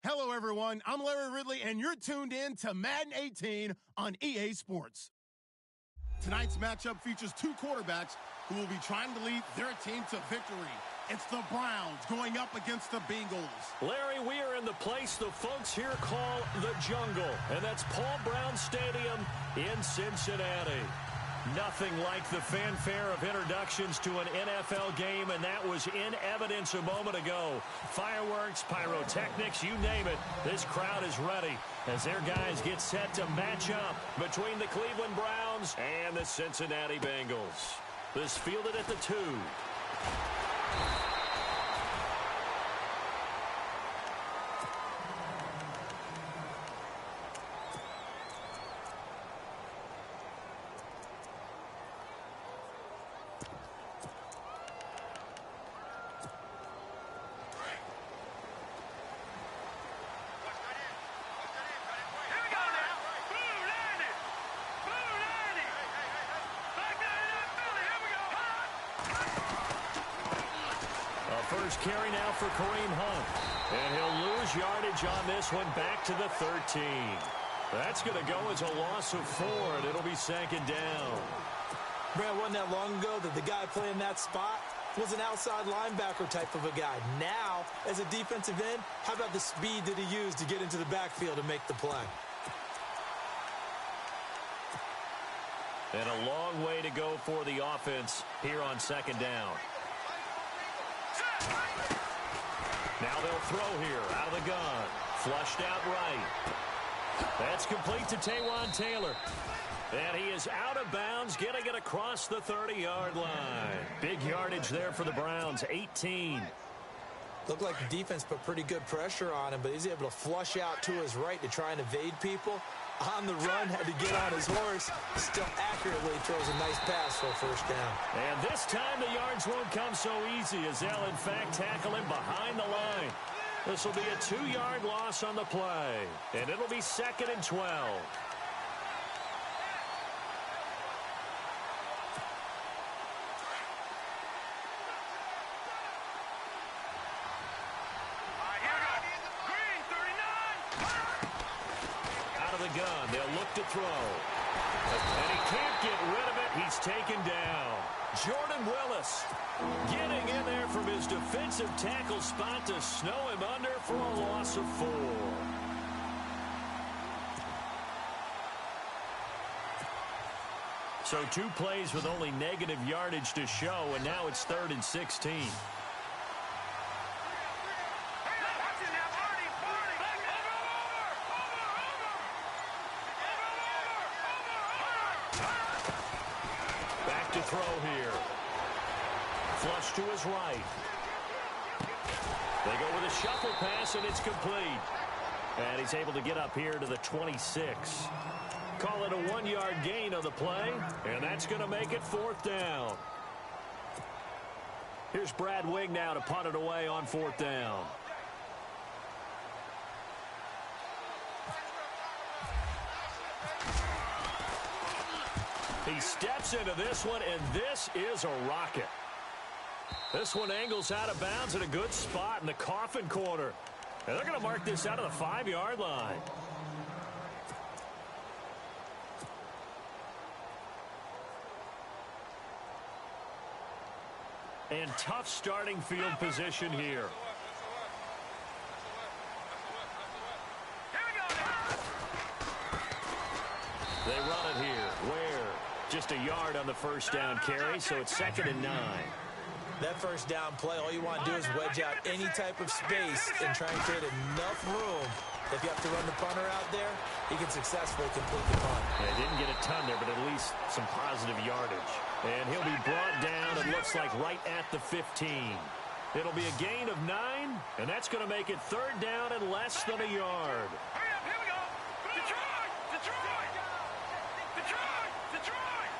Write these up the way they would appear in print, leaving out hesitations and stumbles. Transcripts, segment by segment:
Hello, everyone. I'm Larry Ridley, and you're tuned in to Madden 18 on EA Sports. Tonight's matchup features two quarterbacks who will be trying to lead their team to victory. It's the Browns going up against the Bengals. Larry, we are in the place the folks here call the Jungle, and that's Paul Brown Stadium in Cincinnati. Nothing like the fanfare of introductions to an NFL game, and that was in evidence a moment ago. Fireworks, pyrotechnics, you name it. This crowd is ready as their guys get set to match up between the Cleveland Browns and the Cincinnati Bengals. This fielded at the 2. First carry now for Kareem Hunt. And he'll lose yardage on this one back to the 13. That's going to go as a loss of 4, and it'll be second down. Brad, wasn't that long ago that the guy playing that spot was an outside linebacker type of a guy. Now, as a defensive end, how about the speed that he used to get into the backfield and make the play? And a long way to go for the offense here on second down. Now they'll throw here out of the gun. Flushed out right. That's complete to Taywan Taylor. And he is out of bounds, getting it across the 30-yard line. Big yardage there for the Browns, 18. Looked like the defense put pretty good pressure on him, but he's able to flush out to his right to try and evade people. On the run, had to get on his horse. Still accurately throws a nice pass for a first down. And this time the yards won't come so easy as they'll, in fact, tackle him behind the line. This will be a 2-yard loss on the play, and it'll be second and 12. Gun. They'll look to throw. And he can't get rid of it. He's taken down. Jordan Willis getting in there from his defensive tackle spot to snow him under for a loss of 4. So 2 plays with only negative yardage to show, and now it's 3rd and 16. Throw here. Flush to his right. They go with a shuffle pass, and it's complete. And he's able to get up here to the 26. Call it a 1-yard gain on the play, and that's going to make it 4th down. Here's Brad Wing now to punt it away on 4th down. He steps into this one, and this is a rocket. This one angles out of bounds at a good spot in the coffin corner. And they're going to mark this out of the 5-yard line. And tough starting field position here. They run it here. Where? Just a yard on the first down carry, so it's 2nd and 9. That first down play, all you want to do is wedge out any type of space and try and create enough room. If you have to run the punter out there, he can successfully complete the punt. Yeah, didn't get a ton there, but at least some positive yardage. And he'll be brought down, it looks like, right at the 15. It'll be a gain of 9, and that's going to make it 3rd down and less than a yard. Hurry up, here we go. Detroit! Detroit! Detroit! Detroit!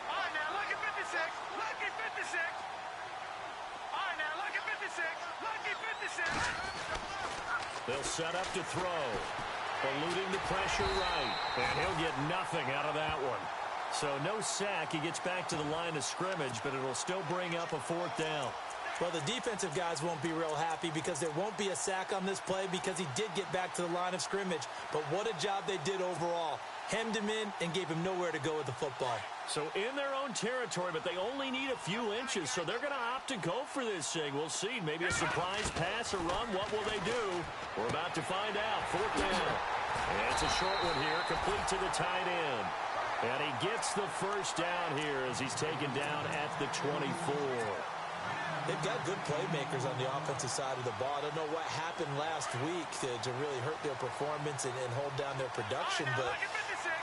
All right, now, look at 56. Look at 56. All right, now, look at 56. Look at 56. They'll set up to throw. Eluding the pressure right. And he'll get nothing out of that one. So no sack. He gets back to the line of scrimmage, but it'll still bring up a 4th down. Well, the defensive guys won't be real happy because there won't be a sack on this play because he did get back to the line of scrimmage. But what a job they did overall. Hemmed him in and gave him nowhere to go with the football. So in their own territory, but they only need a few inches, so they're going to opt to go for this thing. We'll see. Maybe a surprise pass or run. What will they do? We're about to find out. 4th down. And it's a short one here, complete to the tight end. And he gets the first down here as he's taken down at the 24. They've got good playmakers on the offensive side of the ball. I don't know what happened last week to really hurt their performance and hold down their production, but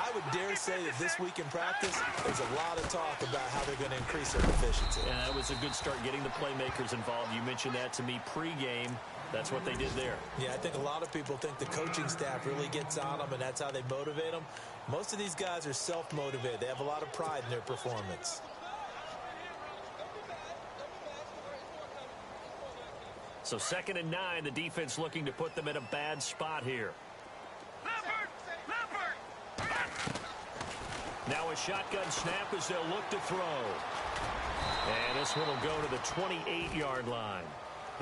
I would dare say that this week in practice, there's a lot of talk about how they're going to increase their efficiency. And that was a good start, getting the playmakers involved. You mentioned that to me pregame. That's what they did there. Yeah, I think a lot of people think the coaching staff really gets on them, and that's how they motivate them. Most of these guys are self-motivated. They have a lot of pride in their performance. So 2nd and 9, the defense looking to put them in a bad spot here. Now a shotgun snap as they'll look to throw. And this one will go to the 28-yard line.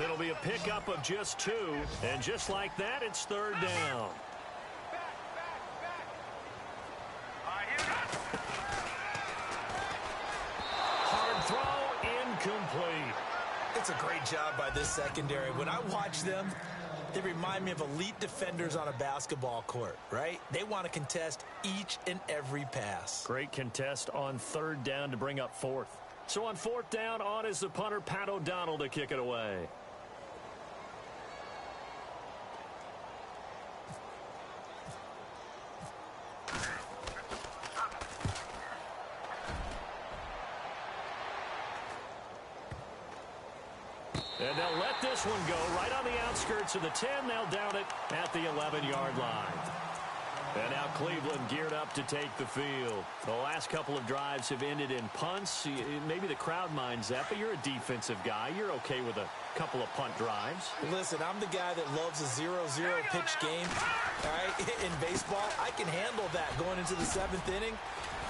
It'll be a pickup of just 2, and just like that, it's 3rd down. Hard throw, incomplete. It's a great job by this secondary. When I watch them, they remind me of elite defenders on a basketball court, right? They want to contest each and every pass. Great contest on 3rd down to bring up 4th. So on 4th down, on is the punter, Pat O'Donnell, to kick it away. And they'll let this one go right on the outskirts of the 10. They'll down it at the 11-yard line. And now Cleveland geared up to take the field. The last couple of drives have ended in punts. Maybe the crowd minds that, but you're a defensive guy. You're okay with a couple of punt drives. Listen, I'm the guy that loves a 0-0 pitch game. All right, in baseball, I can handle that going into the 7th inning.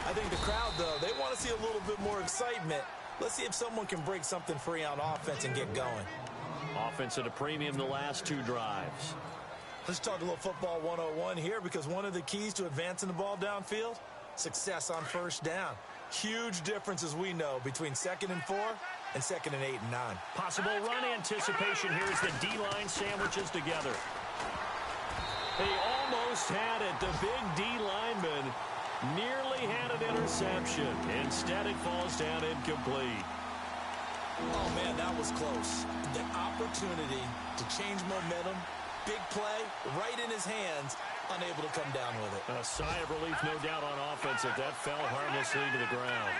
I think the crowd, though, they want to see a little bit more excitement. Let's see if someone can break something free on offense and get going. Offense at a premium the last 2 drives. Let's talk a little football 101 here, because one of the keys to advancing the ball downfield, success on 1st down. Huge difference, as we know, between 2nd and 4 and 2nd and 8 and 9. Possible run anticipation here as the D-line sandwiches together. He almost had it. The big D lineman nearly had an interception. Instead, it falls down incomplete. Oh, man, that was close. The opportunity to change momentum, big play, right in his hands, unable to come down with it. A sigh of relief, no doubt, on offense if that fell harmlessly to the ground.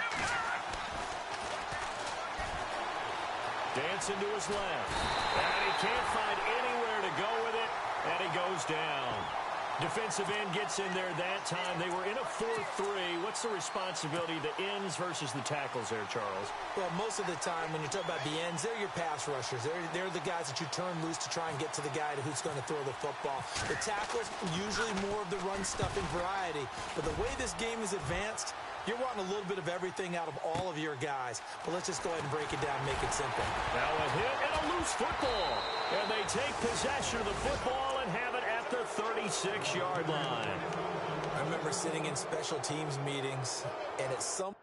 Dancing to his left. And he can't find anywhere to go with it, and he goes down. Defensive end gets in there that time. They were in a 4-3. What's the responsibility of the ends versus the tackles there, Charles? Well, most of the time when you talk about the ends, they're your pass rushers. They're the guys that you turn loose to try and get to the guy who's going to throw the football. The tackles, usually more of the run-stuffing variety. But the way this game is advanced, you're wanting a little bit of everything out of all of your guys. But let's just go ahead and break it down and make it simple. Now a hit and a loose football. And they take possession of the football and have it at the 36-yard line. I remember sitting in special teams meetings, and at some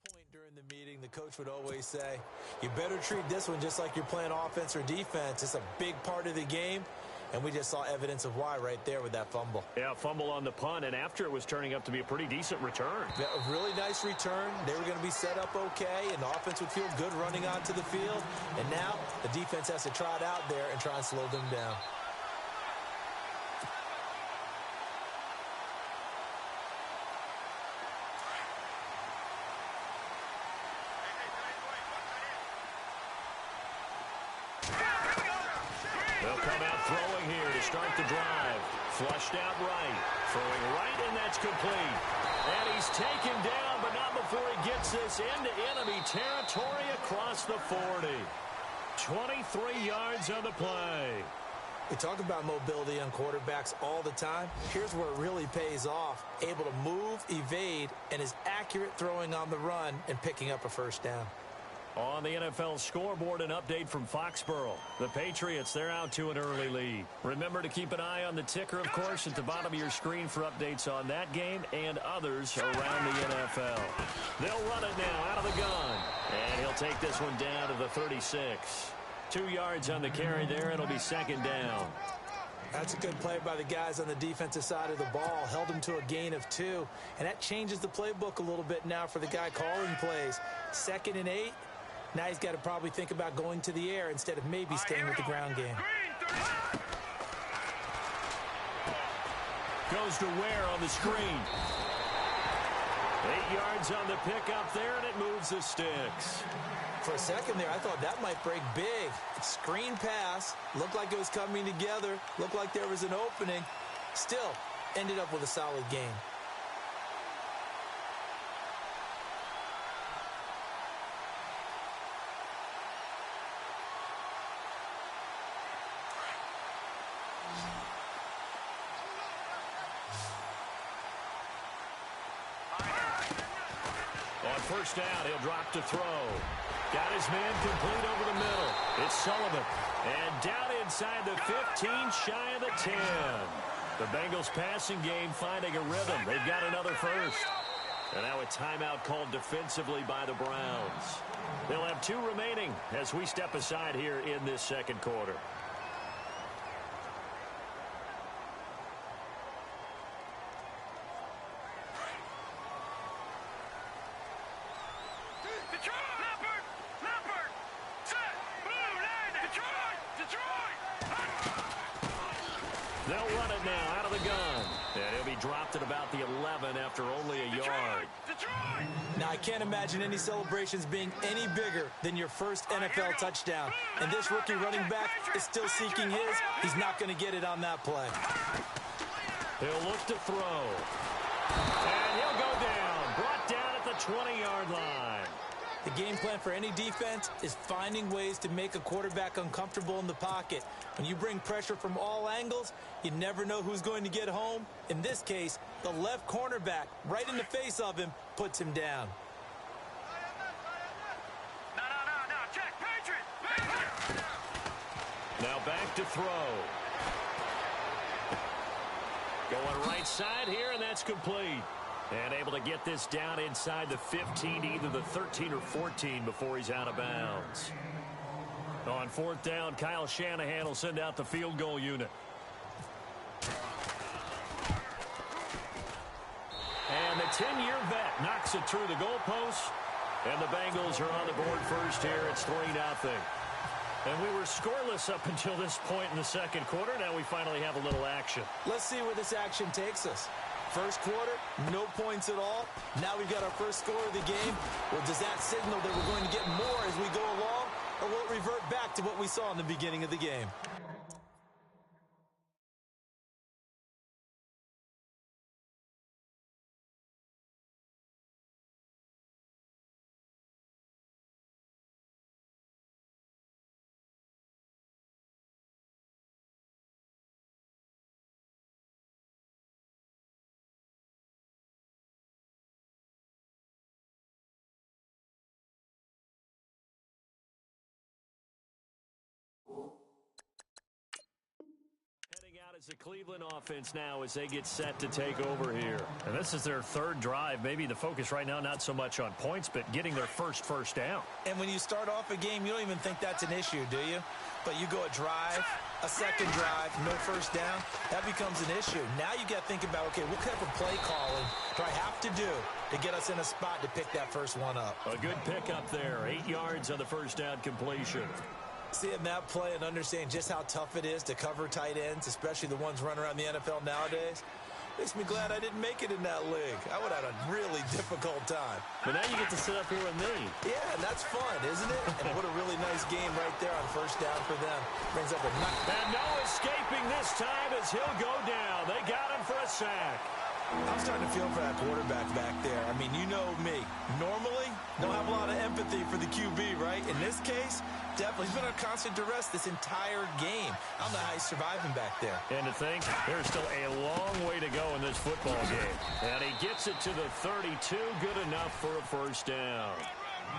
point during the meeting, the coach would always say, you better treat this one just like you're playing offense or defense. It's a big part of the game. And we just saw evidence of why right there with that fumble. Yeah, fumble on the punt, and after it was turning up to be a pretty decent return. Yeah, a really nice return. They were going to be set up okay, and the offense would feel good running onto the field. And now the defense has to trot out there and try and slow them down. They'll come out throwing here to start the drive. Flushed out right. Throwing right, and that's complete. And he's taken down, but not before he gets this into enemy territory across the 40. 23 yards on the play. We talk about mobility on quarterbacks all the time. Here's where it really pays off. Able to move, evade, and is accurate throwing on the run and picking up a first down. On the NFL scoreboard, an update from Foxborough. The Patriots, they're out to an early lead. Remember to keep an eye on the ticker, of course, at the bottom of your screen for updates on that game and others around the NFL. They'll run it now out of the gun. And he'll take this one down to the 36. 2 yards on the carry there. It'll be second down. That's a good play by the guys on the defensive side of the ball. Held him to a gain of 2. And that changes the playbook a little bit now for the guy calling plays. 2nd and 8. Now he's got to probably think about going to the air instead of maybe staying with the ground game. Goes to Ware on the screen. 8 yards on the pickup there, and it moves the sticks. For a second there, I thought that might break big. Screen pass. Looked like it was coming together. Looked like there was an opening. Still, ended up with a solid game. On first down, he'll drop to throw. Got his man complete over the middle. It's Sullivan. And down inside the 15, shy of the 10. The Bengals passing game finding a rhythm. They've got another first. And now a timeout called defensively by the Browns. They'll have 2 remaining as we step aside here in this second quarter. They'll run it now out of the gun. And he'll be dropped at about the 11 after only a yard. Now, I can't imagine any celebrations being any bigger than your first NFL touchdown. And this rookie running back is still seeking his. He's not going to get it on that play. He'll look to throw. And he'll go down. Brought down at the 20-yard line. The game plan for any defense is finding ways to make a quarterback uncomfortable in the pocket. When you bring pressure from all angles, you never know who's going to get home. In this case, the left cornerback, right in the face of him, puts him down. No, check, Patriot! Now back to throw. Going right side here, and that's complete. And able to get this down inside the 15, either the 13 or 14 before he's out of bounds. On fourth down, Kyle Shanahan will send out the field goal unit. And the 10-year vet knocks it through the goalpost. And the Bengals are on the board first here. It's 3-0. And we were scoreless up until this point in the second quarter. Now we finally have a little action. Let's see where this action takes us. First quarter, no points at all. Now we've got our first score of the game. Well, does that signal that we're going to get more as we go along? Or will it revert back to what we saw in the beginning of the game? As the Cleveland offense now as they get set to take over here. And this is their third drive. Maybe the focus right now not so much on points, but getting their first down. And when you start off a game, you don't even think that's an issue, do you? But you go a drive, a second drive, no first down, that becomes an issue. Now you got to think about, okay, what type of play calling do I have to do to get us in a spot to pick that first one up? A good pickup there. 8 yards on the first down completion. Seeing that play and understanding just how tough it is to cover tight ends, especially the ones running around the NFL nowadays, makes me glad I didn't make it in that league. I would have had a really difficult time. But now you get to sit up here with me. Yeah, and that's fun, isn't it? And what a really nice game right there on first down for them. Brings up a And no escaping this time as he'll go down. They got him for a sack. I'm starting to feel for that quarterback back there. I mean, you know me. Normally, don't have a lot of empathy for the QB, right? In this case, definitely. He's been on constant duress this entire game. I don't know how he's surviving back there. And to think, there's still a long way to go in this football game. And he gets it to the 32. Good enough for a first down.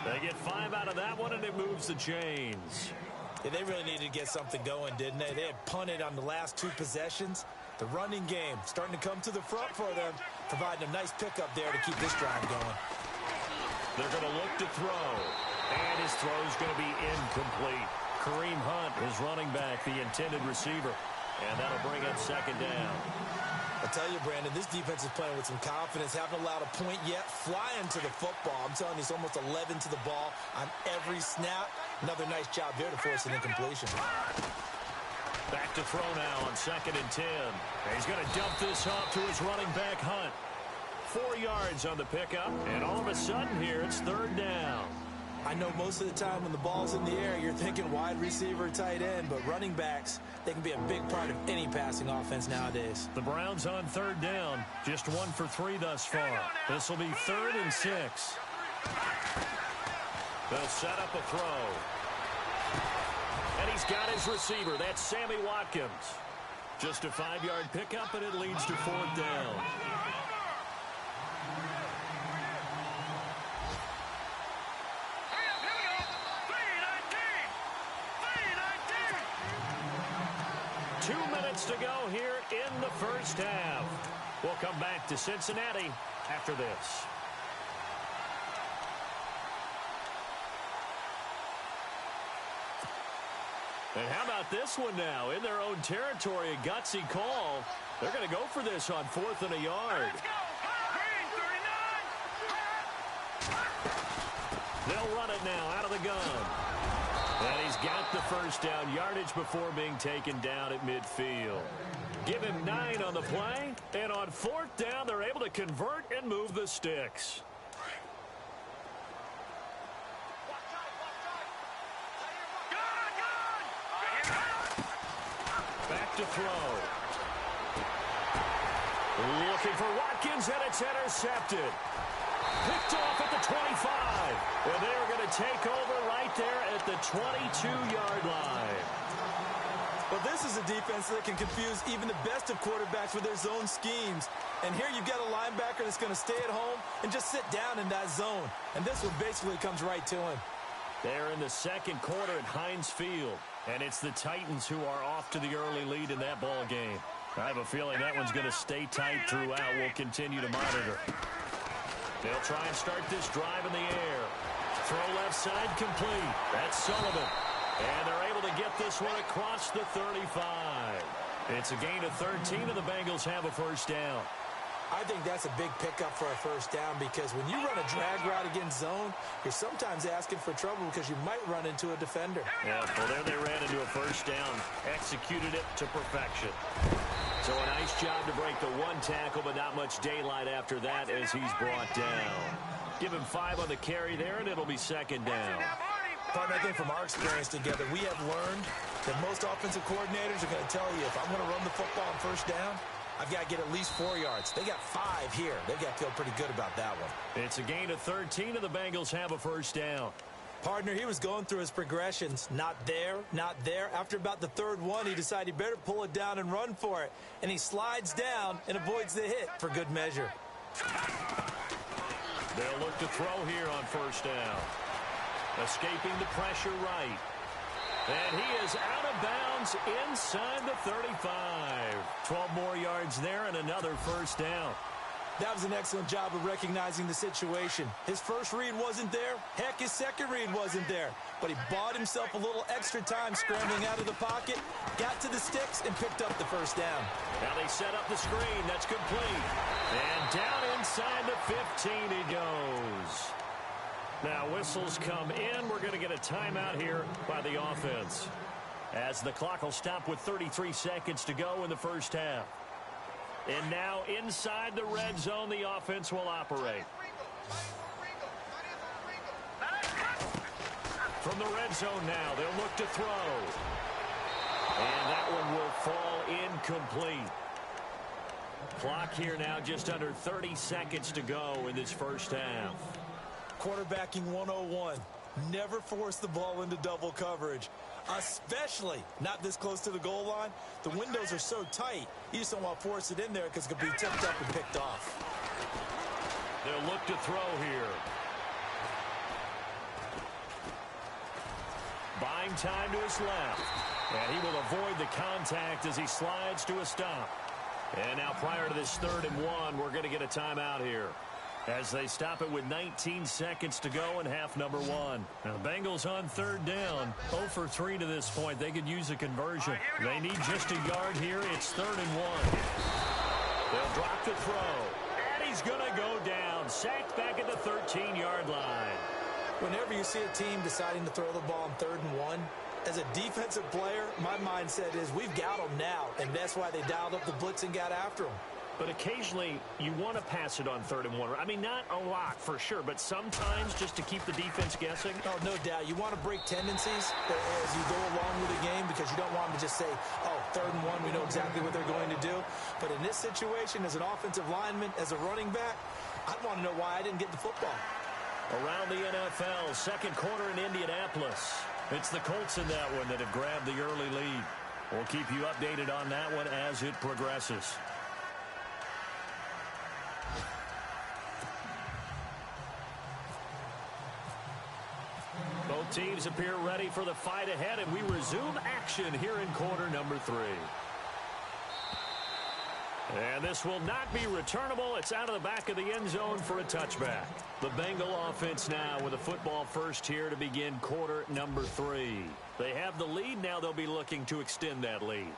They get 5 out of that one, and it moves the chains. Yeah, they really needed to get something going, didn't they? They had punted on the last 2 possessions. The running game starting to come to the front for them, providing a nice pickup there to keep this drive going. They're going to look to throw, and his throw is going to be incomplete. Kareem Hunt, his running back, the intended receiver, and that'll bring up second down. I'll tell you, Brandon, this defense is playing with some confidence, haven't allowed a point yet, flying to the football. I'm telling you, it's almost 11 to the ball on every snap. Another nice job there to force an incompletion. Back to throw now on 2nd and 10. He's going to dump this off to his running back, Hunt. 4 yards on the pickup, and all of a sudden here, it's 3rd down. I know most of the time when the ball's in the air, you're thinking wide receiver, tight end, but running backs, they can be a big part of any passing offense nowadays. The Browns on 3rd down, just 1 for 3 thus far. This will be 3rd and 6. They'll set up a throw. And he's got his receiver. That's Sammy Watkins. Just a 5-yard pickup, and it leads to 4th down. To go here in the first half. We'll come back to Cincinnati after this. And how about this one now? In their own territory, a gutsy call. They're going to go for this on 4th and a yard. They'll run it now out of the gun. And he's got the first down, yardage before being taken down at midfield. Give him 9 on the play, and on 4th down, they're able to convert and move the sticks. Back to throw. Looking for Watkins, and it's intercepted. Picked off at the 25. And they're going to take over right there at the 22-yard line. Well, this is a defense that can confuse even the best of quarterbacks with their zone schemes. And here you've got a linebacker that's going to stay at home and just sit down in that zone. And this one basically comes right to him. They're in the 2nd quarter at Heinz Field. And it's the Titans who are off to the early lead in that ball game. I have a feeling that one's going to stay tight throughout. We'll continue to monitor. They'll try and start this drive in the air. Throw left side complete. That's Sullivan. And they're able to get this one across the 35. It's a gain of 13, and the Bengals have a first down. I think that's a big pickup for a first down because when you run a drag route against zone, you're sometimes asking for trouble because you might run into a defender. Yeah, well, there they ran into a first down. Executed it to perfection. So a nice job to break the 1 tackle, but not much daylight after that as he's brought down. Give him 5 on the carry there, and it'll be 2nd down. Partner, I think from our experience together, we have learned that most offensive coordinators are going to tell you, if I'm going to run the football on first down, I've got to get at least 4 yards. They got 5 here. They've got to feel pretty good about that one. It's a gain of 13, and the Bengals have a first down. Partner, he was going through his progressions. Not there, not there. After about the 3rd one, he decided he better pull it down and run for it. And he slides down and avoids the hit for good measure. They'll look to throw here on first down. Escaping the pressure right. And he is out of bounds inside the 35. 12 more yards there and another first down. That was an excellent job of recognizing the situation. His first read wasn't there. Heck, his second read wasn't there. But he bought himself a little extra time scrambling out of the pocket, got to the sticks, and picked up the first down. Now they set up the screen. That's complete. And down inside the 15 he goes. Now whistles come in. We're going to get a timeout here by the offense, as the clock will stop with 33 seconds to go in the first half. And now inside the red zone, the offense will operate. From the red zone now, they'll look to throw. And that one will fall incomplete. Clock here now just under 30 seconds to go in this first half. Quarterbacking 101. Never force the ball into double coverage, especially not this close to the goal line. The windows are so tight, you just don't want to force it in there because it could be tipped up and picked off. They'll look to throw here. Buying time to his left. And he will avoid the contact as he slides to a stop. And now prior to this 3rd and 1, we're going to get a timeout here, as they stop it with 19 seconds to go in half number 1. Now the Bengals on 3rd down, 0 for 3 to this point. They could use a conversion. They need just a yard here. It's 3rd and 1. They'll drop the throw. And he's going to go down. Sacked back at the 13-yard line. Whenever you see a team deciding to throw the ball on 3rd and 1, as a defensive player, my mindset is we've got them now, and that's why they dialed up the blitz and got after them. But occasionally, you want to pass it on 3rd and 1. I mean, not a lot for sure, but sometimes just to keep the defense guessing. Oh, no doubt. You want to break tendencies as you go along with the game because you don't want them to just say, oh, 3rd and 1, we know exactly what they're going to do. But in this situation, as an offensive lineman, as a running back, I'd want to know why I didn't get the football. Around the NFL, second quarter in Indianapolis. It's the Colts in that one that have grabbed the early lead. We'll keep you updated on that one as it progresses. Both teams appear ready for the fight ahead, and we resume action here in quarter number 3. And this will not be returnable. It's out of the back of the end zone for a touchback. The Bengal offense now with a football first here to begin quarter number 3. They have the lead. Now they'll be looking to extend that lead.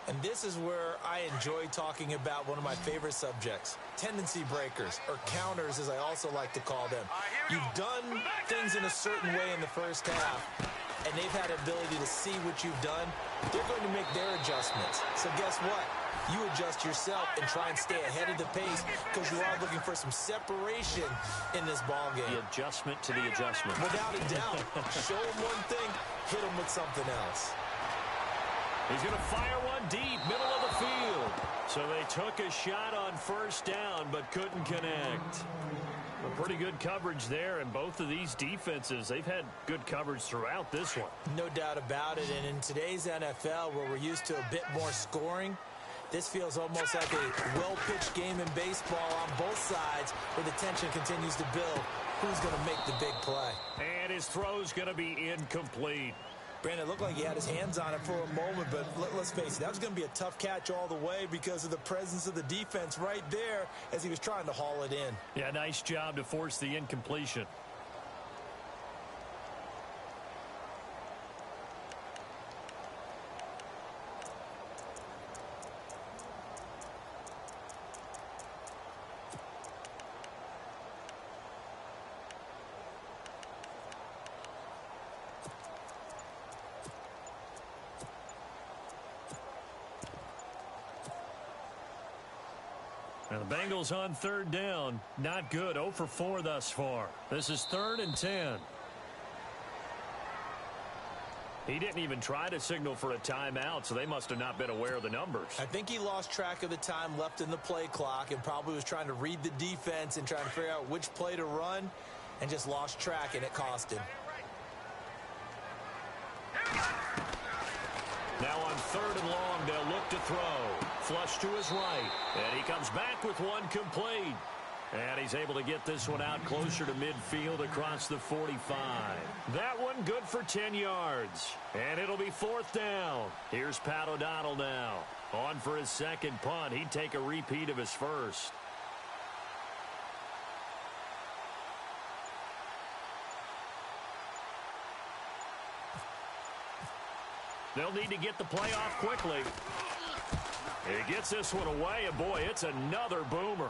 And this is where I enjoy talking about one of my favorite subjects, tendency breakers, or counters as I also like to call them. You've done things in a certain way in the first half, and they've had the ability to see what you've done. They're going to make their adjustments. So guess what? You adjust yourself and try and stay ahead of the pace because you are looking for some separation in this ball game. The adjustment to the adjustment. Without a doubt. Show them one thing, hit them with something else. He's going to fire one deep, middle of the field. So they took a shot on first down but couldn't connect. A pretty good coverage there, and both of these defenses, they've had good coverage throughout this one. No doubt about it, and in today's NFL where we're used to a bit more scoring, this feels almost like a well-pitched game in baseball on both sides where the tension continues to build. Who's going to make the big play? And his throw's going to be incomplete. Brandon, it looked like he had his hands on it for a moment, but let's face it, that was going to be a tough catch all the way because of the presence of the defense right there as he was trying to haul it in. Yeah, nice job to force the incompletion. And the Bengals on 3rd down. Not good. 0 for 4 thus far. This is 3rd and 10. He didn't even try to signal for a timeout, so they must have not been aware of the numbers. I think he lost track of the time left in the play clock and probably was trying to read the defense and trying to figure out which play to run and just lost track, and it cost him. Now on 3rd and long, they'll look to throw. Flush to his right. And he comes back with one complete. And he's able to get this one out closer to midfield across the 45. That one good for 10 yards. And it'll be 4th down. Here's Pat O'Donnell now. On for his second punt. He'd take a repeat of his first. They'll need to get the play off quickly. He gets this one away, and boy, it's another boomer.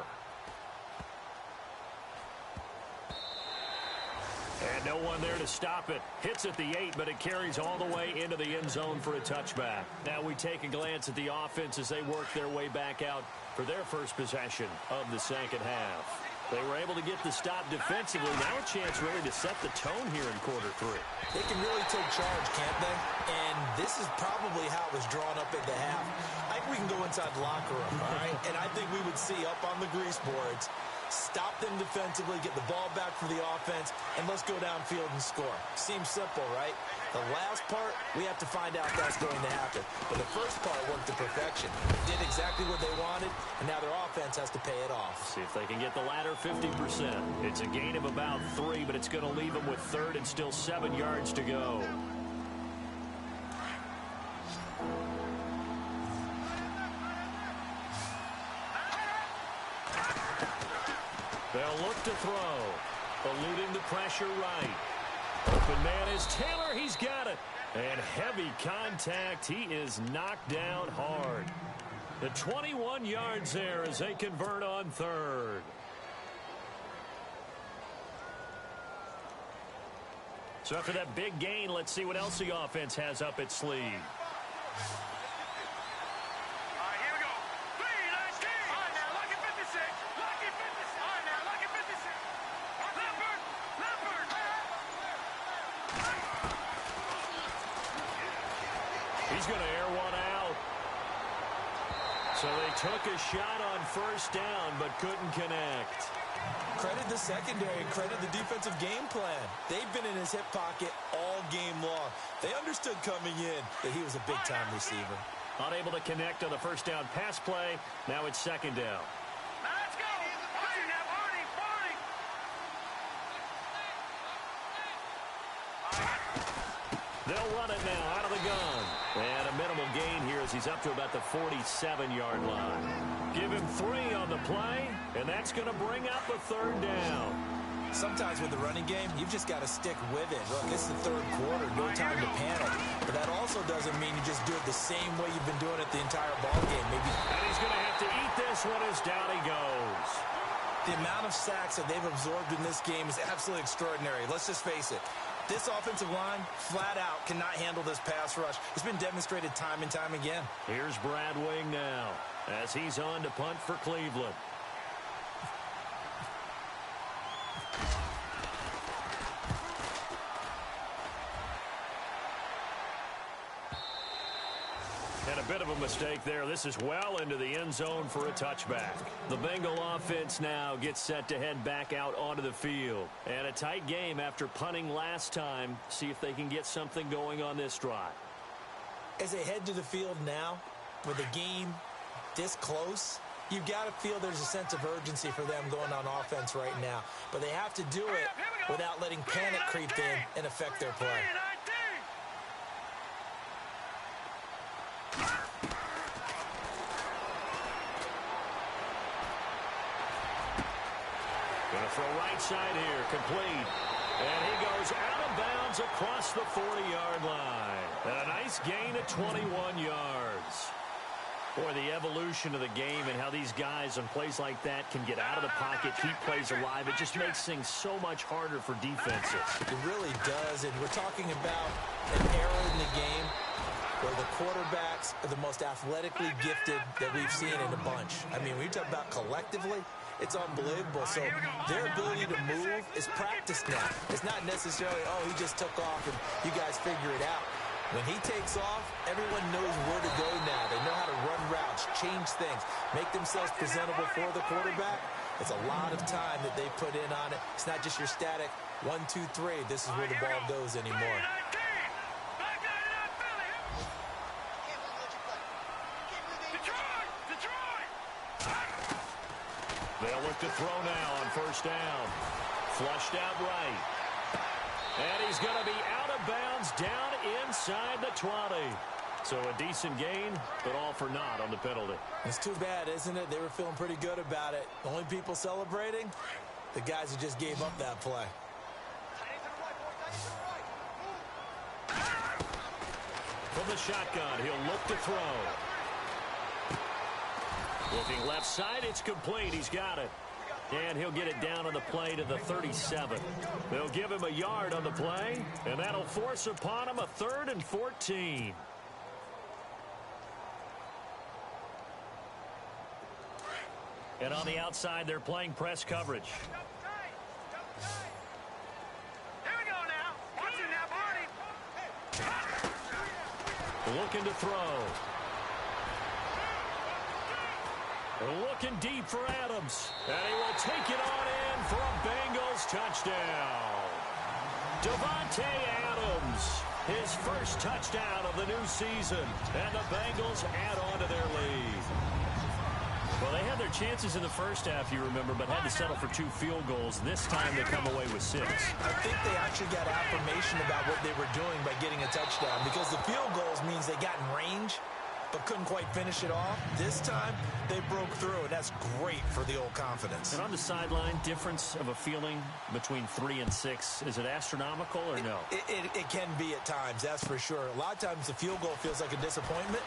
And no one there to stop it. Hits at the 8, but it carries all the way into the end zone for a touchback. Now we take a glance at the offense as they work their way back out for their first possession of the second half. They were able to get the stop defensively. Now a chance really to set the tone here in quarter three. They can really take charge, can't they? And this is probably how it was drawn up at the half. I think we can go inside the locker room, all right? And I think we would see up on the grease boards, stop them defensively, get the ball back for the offense, and let's go downfield and score. Seems simple, right? The last part, we have to find out if that's going to happen. But the first part worked to perfection. They did exactly what they wanted, and now their offense has to pay it off. See if they can get the latter 50%. It's a gain of about 3, but it's going to leave them with third and still 7 yards to go. They'll look to throw. Eluding the pressure right. Open man is Taylor. He's got it. And heavy contact. He is knocked down hard. The 21 yards there as they convert on third. So after that big gain, let's see what else the offense has up its sleeve. He's going to air one out. So they took a shot on first down, but couldn't connect. Credit the secondary, credit the defensive game plan. They've been in his hip pocket all game long. They understood coming in that he was a big-time receiver. Unable to connect on the first down pass play. Now it's second down. Let's go! They'll run it now out of the gun. And a minimal gain here as he's up to about the 47-yard line. Give him 3 on the play, and that's going to bring up a third down. Sometimes with the running game, you've just got to stick with it. Look, this is the third quarter, no time to panic. But that also doesn't mean you just do it the same way you've been doing it the entire ball game. Maybe. And he's going to have to eat this one as down he goes. The amount of sacks that they've absorbed in this game is absolutely extraordinary. Let's just face it. This offensive line, flat out, cannot handle this pass rush. It's been demonstrated time and time again. Here's Brad Wing now as he's on to punt for Cleveland. And a bit of a mistake there. This is well into the end zone for a touchback. The Bengal offense now gets set to head back out onto the field. And a tight game after punting last time. See if they can get something going on this drive. As they head to the field now, with the game this close, you've got to feel there's a sense of urgency for them going on offense right now. But they have to do it without letting panic creep in and affect their play. Going to throw right side here, complete. And he goes out of bounds across the 40-yard line. And a nice gain of 21 yards. Boy, the evolution of the game and how these guys on plays like that can get out of the pocket, keep plays alive, it just makes things so much harder for defenses. It really does, and we're talking about an era in the game where the quarterbacks are the most athletically gifted that we've seen in a bunch. I mean, when you talk about collectively, it's unbelievable. So their ability to move is practiced now. It's not necessarily, oh, he just took off and you guys figure it out. When he takes off, everyone knows where to go now. They know how to run routes, change things, make themselves presentable for the quarterback. It's a lot of time that they put in on it. It's not just your static 1, 2, 3. This is where the ball goes anymore. They'll look to throw now on first down. Flushed out right. And he's going to be out of bounds down inside the 20. So a decent gain, but all for naught on the penalty. It's too bad, isn't it? They were feeling pretty good about it. The only people celebrating, the guys who just gave up that play. From the shotgun, he'll look to throw. Looking left side, it's complete. He's got it. And he'll get it down on the play to the 37. They'll give him a yard on the play, and that'll force upon him a 3rd and 14. And on the outside, they're playing press coverage. Here we go now. Watch it now, Barney. Looking to throw. Looking deep for Adams. And he will take it on in for a Bengals touchdown. Davante Adams, his first touchdown of the new season. And the Bengals add on to their lead. Well, they had their chances in the first half, you remember, but had to settle for 2 field goals. This time they come away with 6. I think they actually got affirmation about what they were doing by getting a touchdown, because the field goals means they got in range but couldn't quite finish it off. This time, they broke through, and that's great for the old confidence. And on the sideline, difference of a feeling between 3 and 6, is it astronomical or no? It can be at times, that's for sure. A lot of times the field goal feels like a disappointment.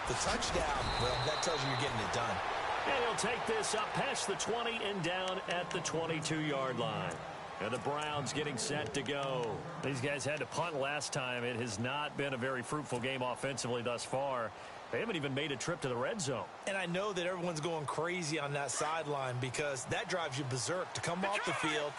The touchdown, well, that tells you you're getting it done. And he'll take this up past the 20 and down at the 22-yard line. And the Browns getting set to go. These guys had to punt last time. It has not been a very fruitful game offensively thus far. They haven't even made a trip to the red zone. And I know that everyone's going crazy on that sideline because that drives you berserk to come off the field,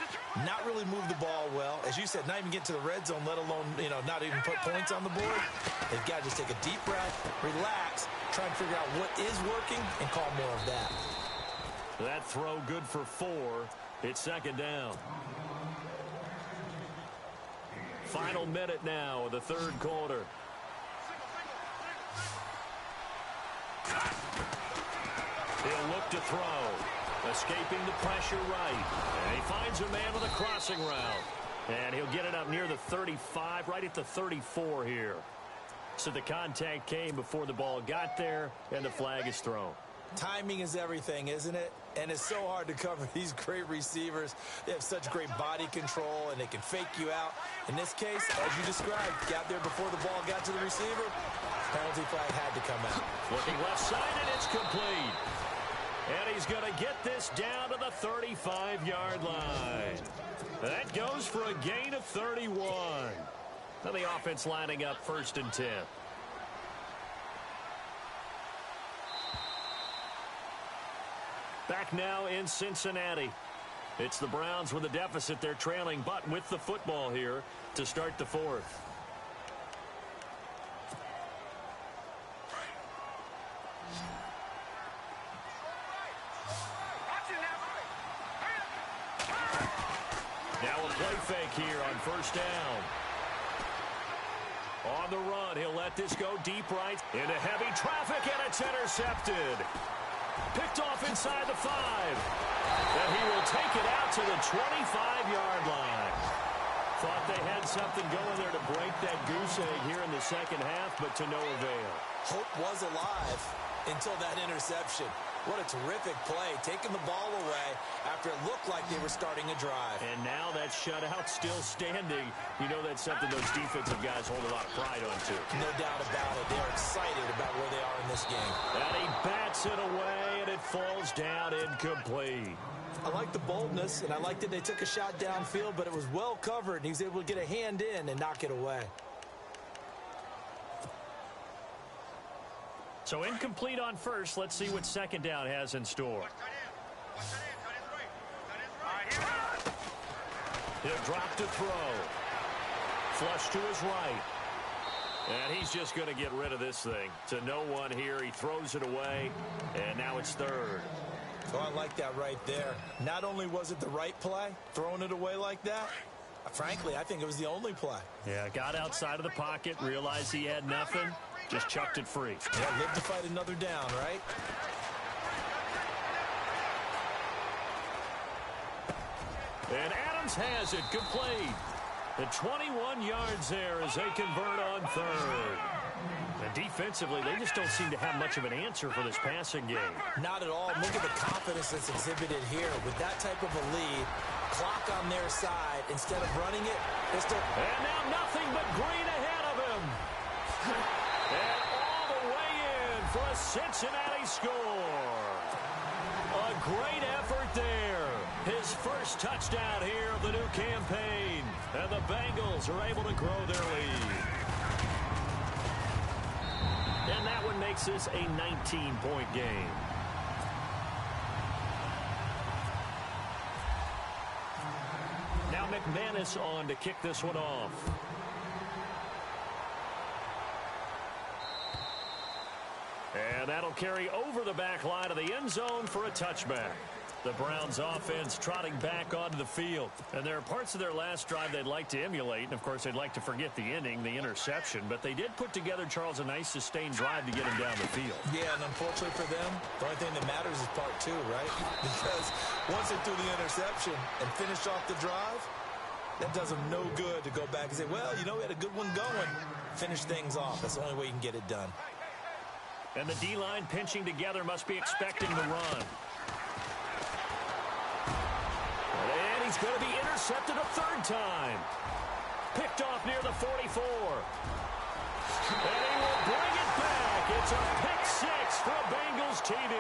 not really move the ball well. As you said, not even get to the red zone, let alone, not even put points on the board. They've got to just take a deep breath, relax, try and figure out what is working, and call more of that. That throw good for 4. It's second down. Final minute now of the third quarter. He'll look to throw. Escaping the pressure right. And he finds a man with a crossing route. And he'll get it up near the 35, right at the 34 here. So the contact came before the ball got there, and the flag is thrown. Timing is everything, isn't it? And it's so hard to cover these great receivers. They have such great body control, and they can fake you out. In this case, as you described, got there before the ball got to the receiver. Penalty flag had to come out. Looking left side, and it's complete. And he's going to get this down to the 35-yard line. That goes for a gain of 31. Now the offense lining up 1st and 10. Back now in Cincinnati. It's the Browns with a deficit. They're trailing, but with the football here to start the 4th. Now a play fake here on 1st down. On the run, he'll let this go deep right into heavy traffic, and it's intercepted. Picked off inside the 5. And he will take it out to the 25-yard line. Thought they had something going there to break that goose egg here in the second half, but to no avail. Hope was alive until that interception. What a terrific play, taking the ball away after it looked like they were starting a drive. And now that shutout still standing. You know that's something those defensive guys hold a lot of pride on, too. No doubt about it. They're excited about where they are in this game. And he bats it away, and it falls down incomplete. I like the boldness, and I like that they took a shot downfield, but it was well covered, and he was able to get a hand in and knock it away. So incomplete on 1st. Let's see what 2nd down has in store. He'll drop to throw. Flush to his right. And he's just going to get rid of this thing. To no one here. He throws it away. And now it's 3rd. So I like that right there. Not only was it the right play, throwing it away like that, frankly, I think it was the only play. Yeah, got outside of the pocket, realized he had nothing, just chucked it free. Yeah, live to fight another down, right? And Adams has it, complete. The 21 yards there as they convert on 3rd. And defensively, they just don't seem to have much of an answer for this passing game. Not at all. Look at the confidence that's exhibited here. With that type of a lead, clock on their side, instead of running it, they're still... And now nothing but green ahead of him. And all the way in for a Cincinnati score. A great effort there. His first touchdown here of the new campaign. And the Bengals are able to grow their lead. And that one makes this a 19-point game. Now McManus on to kick this one off. And that'll carry over the back line of the end zone for a touchback. The Browns offense trotting back onto the field. And there are parts of their last drive they'd like to emulate. And, of course, they'd like to forget the ending, the interception. But they did put together, Charles, a nice sustained drive to get him down the field. Yeah, and unfortunately for them, the only thing that matters is part two, right? Because once they threw the interception and finished off the drive, that does them no good to go back and say, well, you know, we had a good one going. Finish things off. That's the only way you can get it done. And the D-line pinching together must be expecting the run. And he's going to be intercepted a third time. Picked off near the 44. And he will bring it back. It's a pick six for a Bengals TD.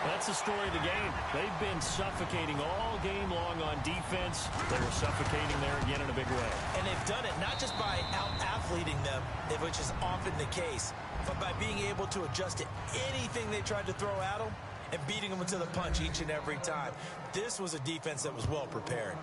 That's the story of the game. They've been suffocating all game long on defense. They were suffocating there again in a big way. And they've done it not just by out-athleting them, which is often the case, but by being able to adjust to anything they tried to throw at them and beating them to the punch each and every time. This was a defense that was well prepared.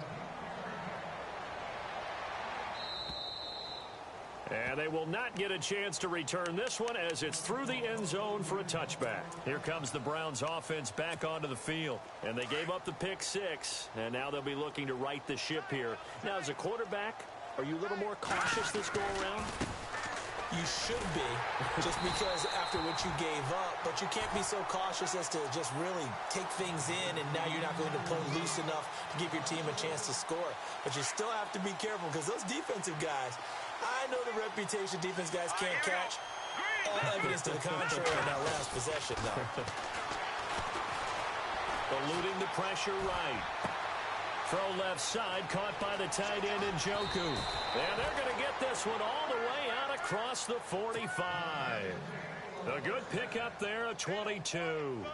And they will not get a chance to return this one as it's through the end zone for a touchback. Here comes the Browns offense back onto the field. And they gave up the pick six. And now they'll be looking to right the ship here. Now, as a quarterback, are you a little more cautious this go-around? You should be, just because after what you gave up. But you can't be so cautious as to just really take things in, and now you're not going to play loose enough to give your team a chance to score. But you still have to be careful because those defensive guys, I know the reputation defense guys can't catch. All evidence to the contrary in that last possession, though. Eluding the pressure right. Throw left side, caught by the tight end Njoku. And they're going to get this one all the way out across the 45. A good pickup there, a 22.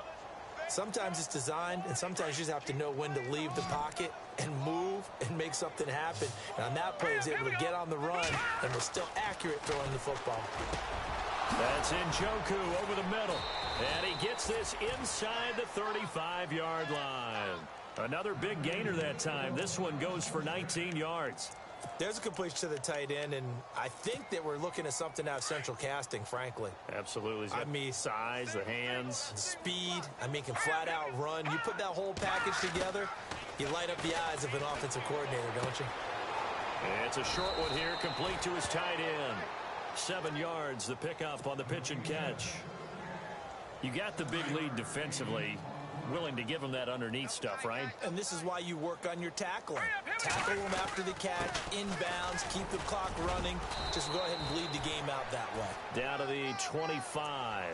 Sometimes it's designed, and sometimes you just have to know when to leave the pocket and move and make something happen. And on that play, he was able to get on the run and was still accurate throwing the football. That's Njoku over the middle. And he gets this inside the 35-yard line. Another big gainer that time. This one goes for 19 yards. There's a completion to the tight end, and I think that we're looking at something out of central casting, frankly. Absolutely. I mean, size, the hands. Speed. I mean, can flat out run. You put that whole package together, you light up the eyes of an offensive coordinator, don't you? And it's a short one here, complete to his tight end. 7 yards, the pickup on the pitch and catch. You got the big lead defensively. Willing to give them that underneath stuff, right? And this is why you work on your tackling. Tackle them after the catch, inbounds, keep the clock running. Just go ahead and bleed the game out that way. Down to the 25.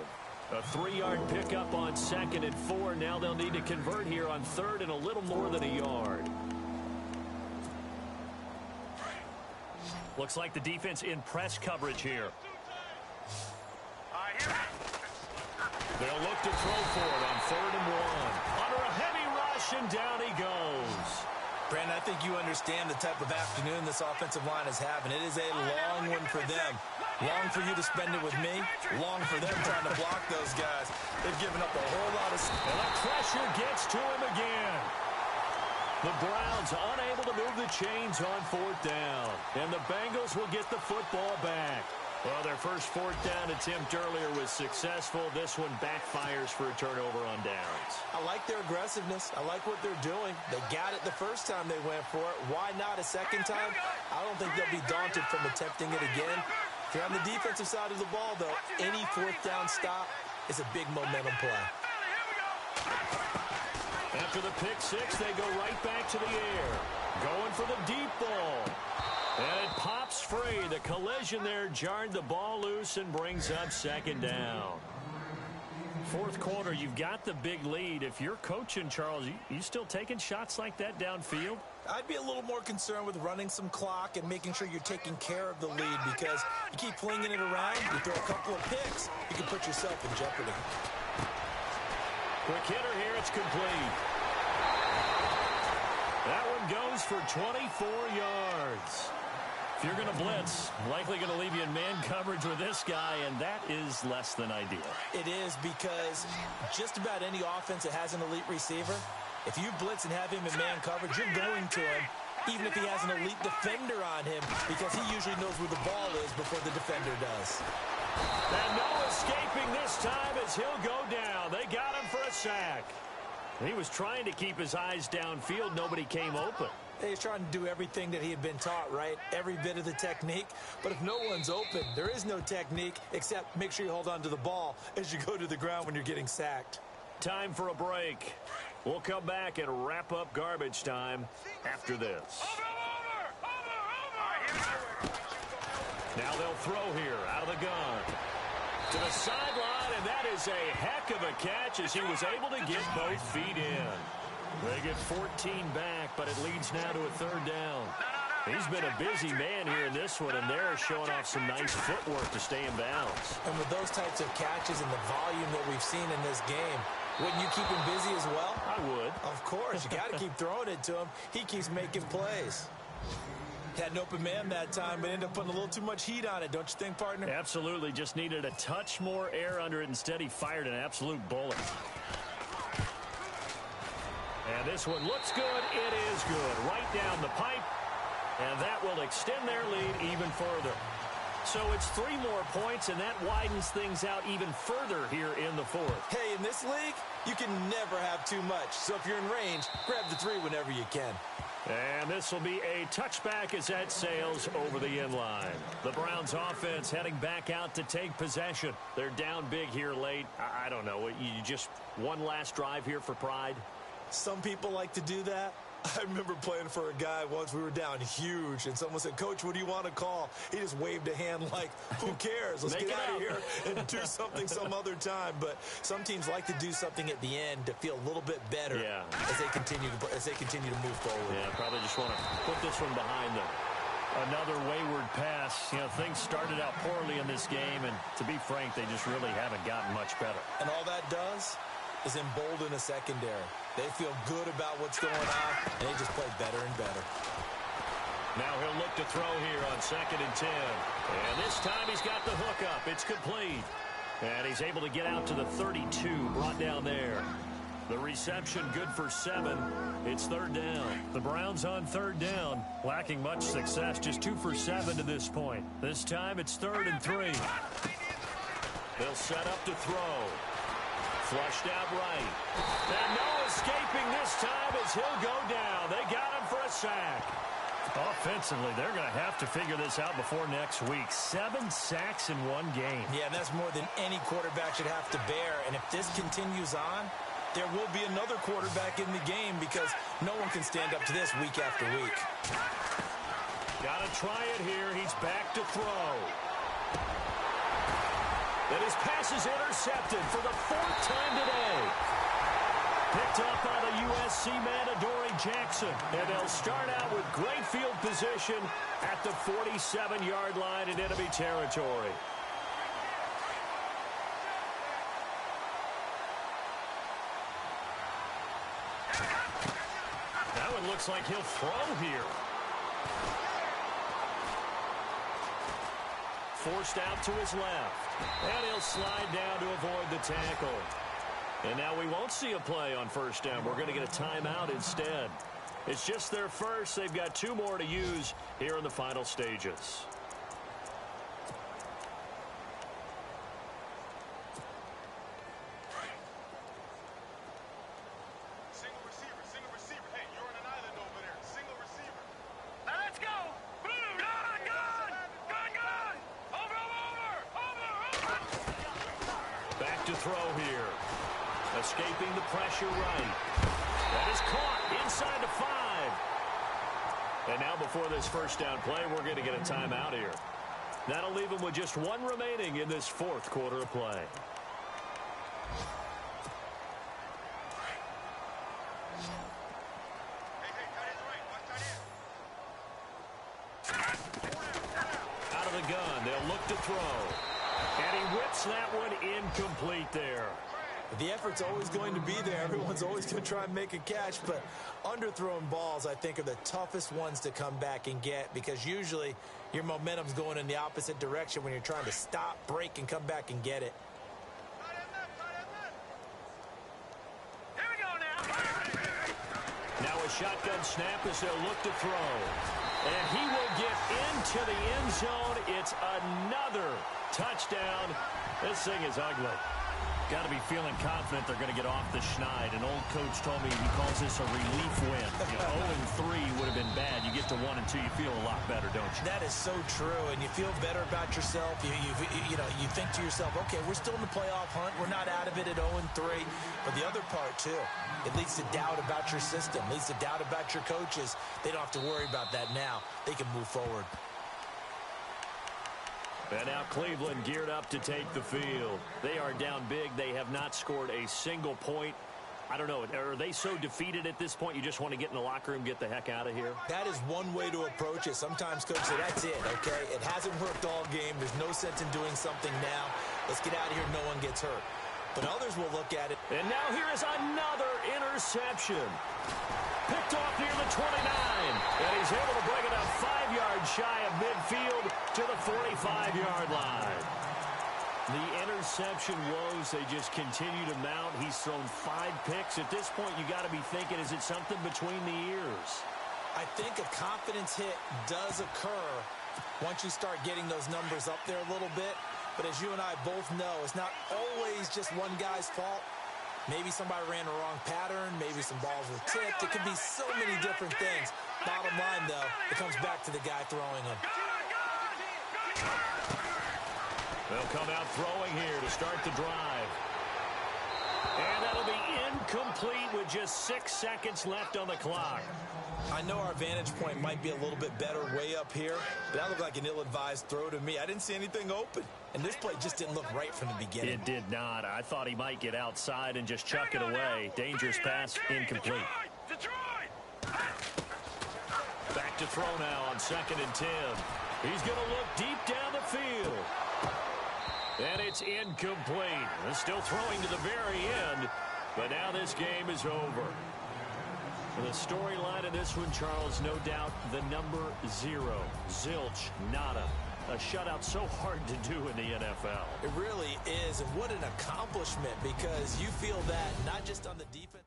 A 3-yard pickup on 2nd and 4. Now they'll need to convert here on 3rd and a little more than a yard. Looks like the defense in press coverage here. They'll look to throw for it on 3rd and 1. Under a heavy rush, and down he goes. Brandon, I think you understand the type of afternoon this offensive line is having. It is a long one for them. Long for you to spend it with me. Long for them trying to block those guys. They've given up a whole lot of... And the pressure gets to him again. The Browns unable to move the chains on 4th down. And the Bengals will get the football back. Well, their first 4th down attempt earlier was successful. This one backfires for a turnover on downs. I like their aggressiveness. I like what they're doing. They got it the first time they went for it. Why not a second time? I don't think they'll be daunted from attempting it again. If you're on the defensive side of the ball, though, any 4th down stop is a big momentum play. After the pick six, they go right back to the air. Going for the deep ball. And it pops free. The collision there jarred the ball loose and brings up 2nd down. 4th quarter, you've got the big lead. If you're coaching, Charles, you still taking shots like that downfield? I'd be a little more concerned with running some clock and making sure you're taking care of the lead, because you keep flinging it around, you throw a couple of picks, you can put yourself in jeopardy. Quick hitter here, it's complete. That one goes for 24 yards. If you're going to blitz, likely going to leave you in man coverage with this guy, and that is less than ideal. It is, because just about any offense that has an elite receiver If you blitz and have him in man coverage, you're going to him, even if he has an elite defender on him, because he usually knows where the ball is before the defender does. And no escaping this time as he'll go down. They got him for a sack. He was trying to keep his eyes downfield. Nobody came open. He's trying to do everything that he had been taught, right? Every bit of the technique. But if no one's open, there is no technique except make sure you hold on to the ball as you go to the ground when you're getting sacked. Time for a break. We'll come back and wrap up garbage time after this. Now they'll throw here out of the gun. To the sideline, and that is a heck of a catch as he was able to get both feet in. They get 14 back, but it leads now to a third down. He's been a busy man here in this one, and they're showing off some nice footwork to stay in bounds. And with those types of catches and the volume that we've seen in this game, wouldn't you keep him busy as well? I would. Of course. You got to keep throwing it to him. He keeps making plays. Had an open man that time, but ended up putting a little too much heat on it, don't you think, partner? Absolutely. Just needed a touch more air under it. Instead, he fired an absolute bullet. And this one looks good. It is good. Right down the pipe. And that will extend their lead even further. So it's 3 more points, and that widens things out even further here in the fourth. Hey, in this league, you can never have too much. So if you're in range, grab the 3 whenever you can. And this will be a touchback as that sails over the inline. The Browns offense heading back out to take possession. They're down big here late. I don't know. You just one last drive here for pride? Some people like to do that. I remember playing for a guy once. We were down huge, and someone said, "Coach, what do you want to call?" He just waved a hand like, who cares? Let's get out of here and do something some other time. But some teams like to do something at the end to feel a little bit better as they continue to move forward. Yeah, probably just want to put this one behind them. Another wayward pass. You know, things started out poorly in this game, and to be frank, they just really haven't gotten much better. And all that does is embolden a secondary. They feel good about what's going on, and they just play better and better. Now he'll look to throw here on 2nd and 10. And this time he's got the hook up. It's complete. And he's able to get out to the 32, brought down there. The reception good for 7. It's 3rd down. The Browns on 3rd down, lacking much success, just 2 for 7 to this point. This time it's 3rd and 3. They'll set up to throw. Flushed out right. And no escaping this time as he'll go down. They got him for a sack. Offensively, they're going to have to figure this out before next week. 7 sacks in one game. Yeah, that's more than any quarterback should have to bear. And if this continues on, there will be another quarterback in the game because no one can stand up to this week after week. Got to try it here. He's back to throw. And his pass is intercepted for the 4th time today. Picked up by the USC man, Adoree Jackson. And they'll start out with great field position at the 47-yard line in enemy territory. That one looks like he'll throw here. Forced out to his left. And he'll slide down to avoid the tackle. And now we won't see a play on 1st down. We're going to get a timeout instead. It's just their first. They've got 2 more to use here in the final stages. To throw here. Escaping the pressure right. That is caught inside the 5. And now before this 1st down play, we're going to get a timeout here. That'll leave them with just 1 remaining in this 4th quarter of play. Out of the gun, they'll look to throw. And he whips that one incomplete there. The effort's always going to be there. Everyone's always going to try and make a catch, but underthrown balls, I think, are the toughest ones to come back and get because usually your momentum's going in the opposite direction when you're trying to stop, break, and come back and get it. Here we go now. shotgun snap as they'll look to throw. And he will get into the end zone. It's another touchdown. This thing is ugly. Got to be feeling confident they're going to get off the schneid. An old coach told me he calls this a relief win. 0-3 would have been bad. You get to 1-2, you feel a lot better, don't you? That is so true, and you feel better about yourself. You think to yourself, okay, we're still in the playoff hunt. We're not out of it at 0-3. But the other part, too, it leads to doubt about your system, leads to doubt about your coaches. They don't have to worry about that now. They can move forward. And now Cleveland geared up to take the field. They are down big. They have not scored a single point. I don't know. Are they so defeated at this point you just want to get in the locker room, get the heck out of here? That is one way to approach it. Sometimes coaches say, that's it, okay? It hasn't worked all game. There's no sense in doing something now. Let's get out of here. No one gets hurt. But others will look at it. And now here is another interception. Picked off near the 29. And he's able to bring it up 5 yards shy of midfield to the 45-yard line. The interception woes, they just continue to mount. He's thrown 5 picks. At this point, you got to be thinking, is it something between the ears? I think a confidence hit does occur once you start getting those numbers up there a little bit. But as you and I both know, it's not always just one guy's fault. Maybe somebody ran the wrong pattern. Maybe some balls were tipped. It could be so many different things. Bottom line, though, it comes back to the guy throwing them. They'll come out throwing here to start the drive. And that'll be incomplete with just 6 seconds left on the clock. I know our vantage point might be a little bit better way up here, but that looked like an ill-advised throw to me. I didn't see anything open, and this play just didn't look right from the beginning. It did not. I thought he might get outside and just chuck it away. Dangerous pass, incomplete. Back to throw now on 2nd and 10. He's going to look deep down the field. And it's incomplete. They're still throwing to the very end, but now this game is over. The storyline in this one, Charles, no doubt the number 0. Zilch, nada. A shutout so hard to do in the NFL. It really is, and what an accomplishment, because you feel that not just on the defense.